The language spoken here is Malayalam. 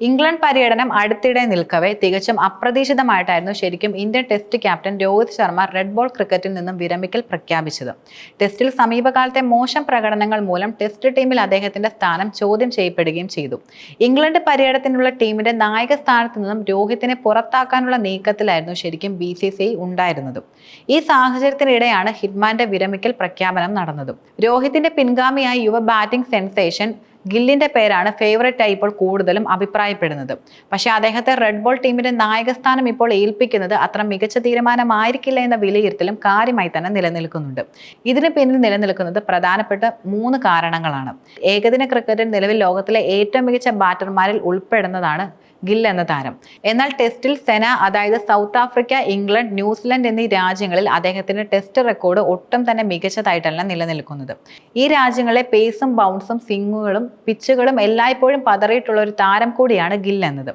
ഇംഗ്ലണ്ട് പര്യടനം അടുത്തിടെ നിൽക്കവേ തികച്ചും അപ്രതീക്ഷിതമായിട്ടായിരുന്നു ശരിക്കും Indian test captain Rohit Sharma red ball ക്രിക്കറ്റിൽ നിന്നും വിരമിക്കൽ പ്രഖ്യാപിച്ചത്. ടെസ്റ്റിൽ സമീപകാലത്തെ മോശം പ്രകടനങ്ങൾ മൂലം ടെസ്റ്റ് ടീമിൽ അദ്ദേഹത്തിന്റെ സ്ഥാനം ചോദ്യം ചെയ്യപ്പെടുകയും ചെയ്തു. ഇംഗ്ലണ്ട് പര്യടനത്തിനുള്ള ടീമിന്റെ നായക സ്ഥാനത്ത് നിന്നും രോഹിത്തിനെ പുറത്താക്കാനുള്ള നീക്കത്തിലായിരുന്നു ശരിക്കും BCCI ഉണ്ടായിരുന്നത്. ഈ സാഹചര്യത്തിനിടെയാണ് ഹിറ്റ്മാന്റെ വിരമിക്കൽ പ്രഖ്യാപനം നടന്നത്. രോഹിത്തിന്റെ പിൻഗാമിയായി യുവ ബാറ്റിംഗ് സെൻസേഷൻ ഗില്ലിന്റെ പേരാണ് ഫേവറേറ്റായി ഇപ്പോൾ കൂടുതലും അഭിപ്രായപ്പെടുന്നത്. പക്ഷേ അദ്ദേഹത്തെ റെഡ് ബോൾ ടീമിന്റെ നായകസ്ഥാനം ഇപ്പോൾ ഏൽപ്പിക്കുന്നത് അത്ര മികച്ച തീരുമാനമായിരിക്കില്ല എന്ന വിലയിരുത്തലും കാര്യമായി തന്നെ നിലനിൽക്കുന്നുണ്ട്. ഇതിന് പിന്നിൽ നിലനിൽക്കുന്നത് പ്രധാനപ്പെട്ട 3 കാരണങ്ങളാണ്. ഏകദിന ക്രിക്കറ്റിൽ നിലവിൽ ലോകത്തിലെ ഏറ്റവും മികച്ച ബാറ്റർമാരിൽ ഉൾപ്പെടുന്നതാണ് ഗിൽ എന്ന താരം. എന്നാൽ ടെസ്റ്റിൽ സെന, അതായത് സൗത്ത് ആഫ്രിക്ക, ഇംഗ്ലണ്ട്, ന്യൂസിലൻഡ് എന്നീ രാജ്യങ്ങളിൽ അദ്ദേഹത്തിന്റെ ടെസ്റ്റ് റെക്കോർഡ് ഒട്ടും തന്നെ മികച്ചതായിട്ടല്ല നിലനിൽക്കുന്നത്. ഈ രാജ്യങ്ങളിലെ പേസും ബൗൺസും സ്വിങ്ങുകളും പിച്ചുകളും എല്ലായ്പ്പോഴും പതറിയിട്ടുള്ള ഒരു താരം കൂടിയാണ് ഗിൽ എന്നത്.